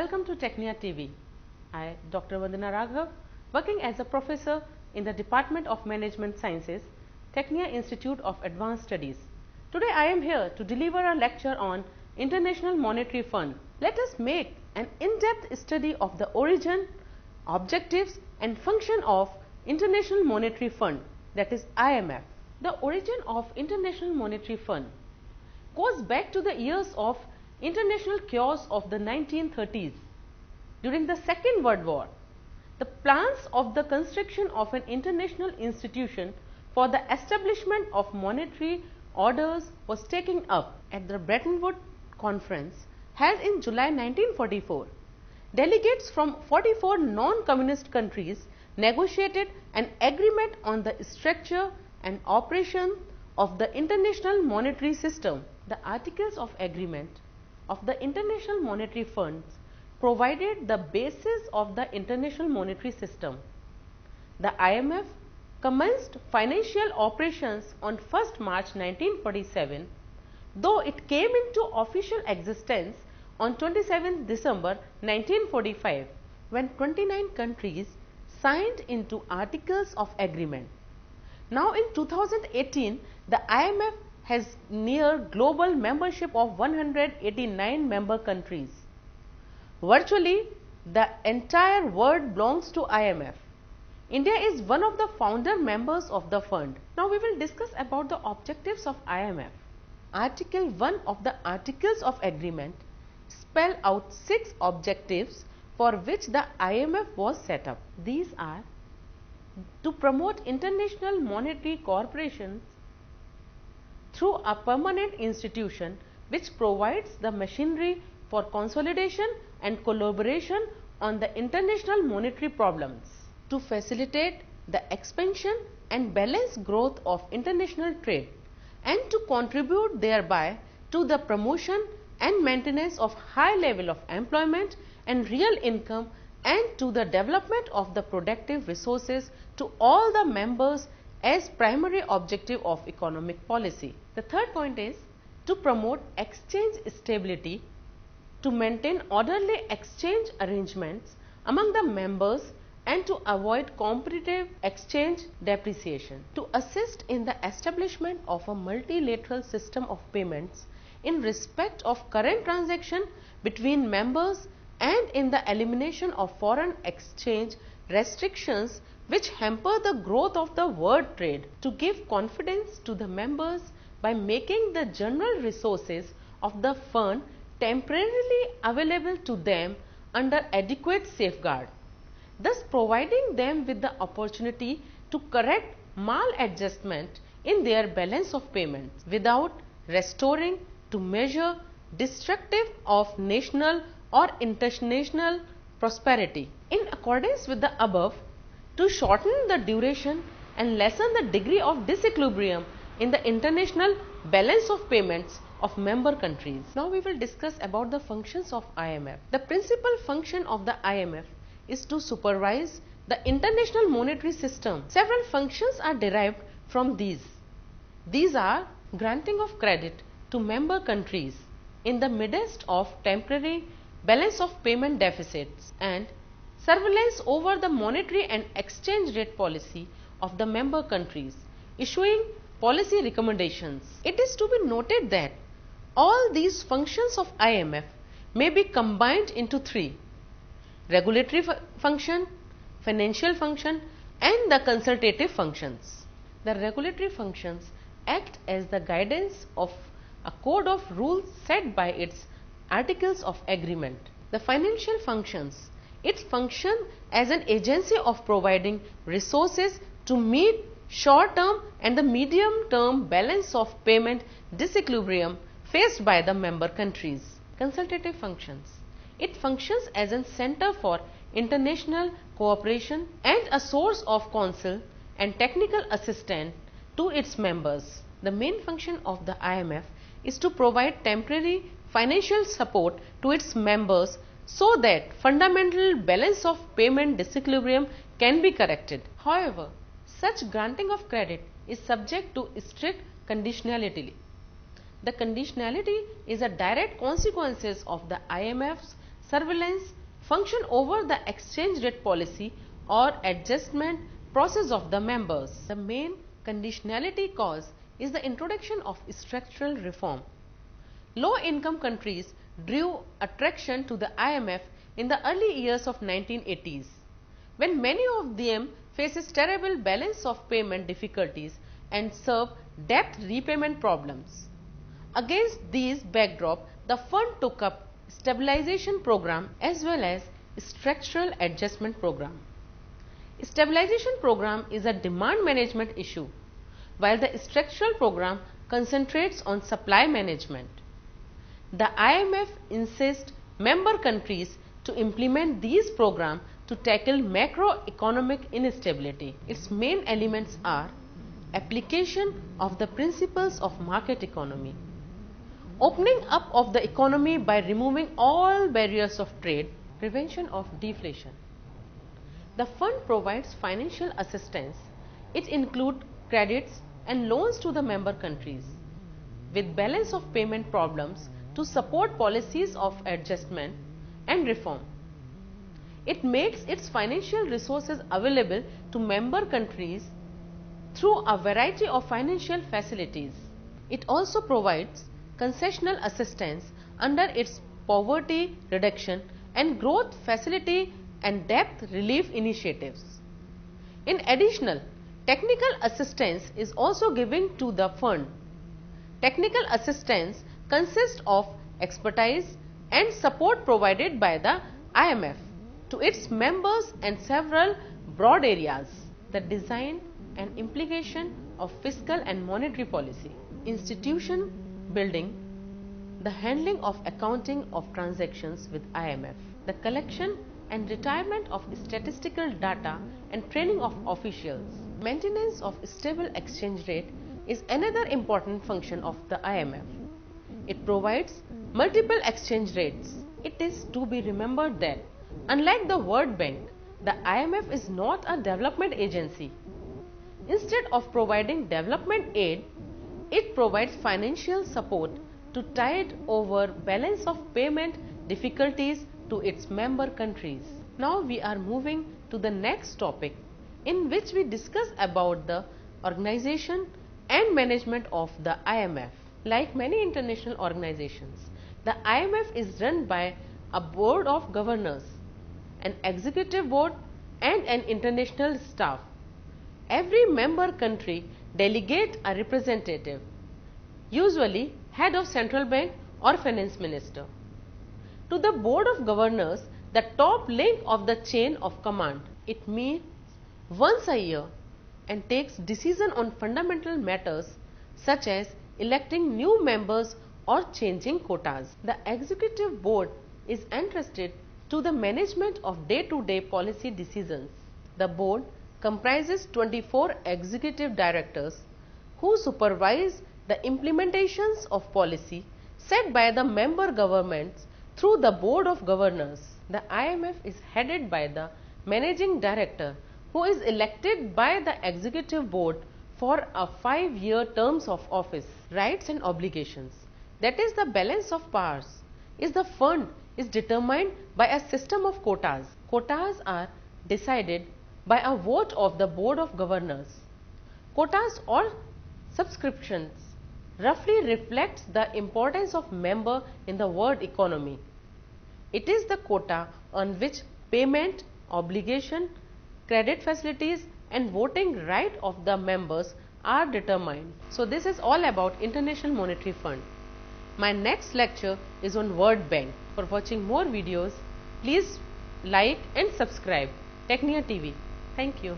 Welcome to Technia TV. I, Dr. Vandana Raghav, working as a professor in the Department of Management Sciences, Technia Institute of Advanced Studies. Today I am here to deliver a lecture on International Monetary Fund. Let us make an in-depth study of the origin, objectives and function of International Monetary Fund, that is IMF. The origin of International Monetary Fund goes back to the years of international chaos of the 1930s. During the Second World War, the plans of the construction of an international institution for the establishment of monetary orders was taken up at the Bretton Woods Conference held in July 1944. Delegates from 44 non-communist countries negotiated an agreement on the structure and operation of the international monetary system. The Articles of Agreement of the International Monetary Fund provided the basis of the international monetary system. The IMF commenced financial operations on 1st March 1947, though it came into official existence on 27th December 1945, when 29 countries signed into Articles of Agreement. Now in 2018, the IMF has near global membership of 189 member countries. Virtually the entire world belongs to IMF. India is one of the founder members of the fund. Now we will discuss about the objectives of IMF. Article 1 of the Articles of Agreement spell out 6 objectives for which the IMF was set up. These are to promote international monetary cooperation through a permanent institution which provides the machinery for consolidation and collaboration on the international monetary problems, to facilitate the expansion and balanced growth of international trade, and to contribute thereby to the promotion and maintenance of high level of employment and real income, and to the development of the productive resources to all the members as primary objective of economic policy. The third point is to promote exchange stability, to maintain orderly exchange arrangements among the members and to avoid competitive exchange depreciation, to assist in the establishment of a multilateral system of payments in respect of current transaction between members and in the elimination of foreign exchange restrictions which hamper the growth of the world trade, to give confidence to the members by making the general resources of the fund temporarily available to them under adequate safeguard, thus providing them with the opportunity to correct maladjustment in their balance of payments without restoring to measure destructive of national or international prosperity. In accordance with the above, to shorten the duration and lessen the degree of disequilibrium in the international balance of payments of member countries. Now we will discuss about the functions of IMF. The principal function of the IMF is to supervise the international monetary system. Several functions are derived from these. These are granting of credit to member countries in the midst of temporary balance of payment deficits, and surveillance over the monetary and exchange rate policy of the member countries, issuing policy recommendations. It is to be noted that all these functions of IMF may be combined into 3: regulatory function, financial function and the consultative functions. The regulatory functions act as the guidance of a code of rules set by its Articles of Agreement. The financial functions, it functions as an agency of providing resources to meet short-term and the medium-term balance of payment disequilibrium faced by the member countries. Consultative functions, it functions as a center for international cooperation and a source of counsel and technical assistance to its members. The main function of the IMF is to provide temporary financial support to its members so that fundamental balance of payment disequilibrium can be corrected. However, such granting of credit is subject to strict conditionality. The conditionality is a direct consequence of the IMF's surveillance function over the exchange rate policy or adjustment process of the members. The main conditionality cause is the introduction of structural reform. Low-income countries drew attraction to the IMF in the early years of 1980s, when many of them faces terrible balance of payment difficulties and serve debt repayment problems. Against these backdrop, the fund took up stabilization program as well as structural adjustment program. Stabilization program is a demand management issue, while the structural program concentrates on supply management. The IMF insists member countries to implement these programs to tackle macroeconomic instability. Its main elements are application of the principles of market economy, opening up of the economy by removing all barriers of trade, prevention of deflation. The fund provides financial assistance. It includes credits and loans to the member countries with balance of payment problems to support policies of adjustment and reform. It makes its financial resources available to member countries through a variety of financial facilities. It also provides concessional assistance under its poverty reduction and growth facility and debt relief initiatives. In addition, technical assistance is also given to the fund. Technical assistance consists of expertise and support provided by the IMF to its members and several broad areas: the design and implication of fiscal and monetary policy, institution building, the handling of accounting of transactions with IMF, the collection and retirement of statistical data and training of officials. Maintenance of stable exchange rate is another important function of the IMF. It provides multiple exchange rates. It is to be remembered that unlike the World Bank, the IMF is not a development agency. Instead of providing development aid, it provides financial support to tide over balance of payment difficulties to its member countries. Now we are moving to the next topic, in which we discuss about the organization and management of the IMF. Like many international organizations, the IMF is run by a board of governors, an executive board and an international staff. Every member country delegates a representative, usually head of central bank or finance minister, to the board of governors, the top link of the chain of command. It meets once a year and takes decision on fundamental matters such as electing new members or changing quotas. The executive board is entrusted to the management of day-to-day policy decisions. The board comprises 24 executive directors who supervise the implementations of policy set by the member governments through the board of governors. The IMF is headed by the managing director, who is elected by the executive board for a 5-year terms of office. Rights and obligations, that is the balance of powers, is the fund is determined by a system of quotas. Quotas are decided by a vote of the board of governors. Quotas or subscriptions roughly reflects the importance of member in the world economy. It is the quota on which payment, obligation, credit facilities and voting right of the members are determined. So this is all about International Monetary Fund. My next lecture is on World Bank. For watching more videos, please like and subscribe Technia TV. Thank you.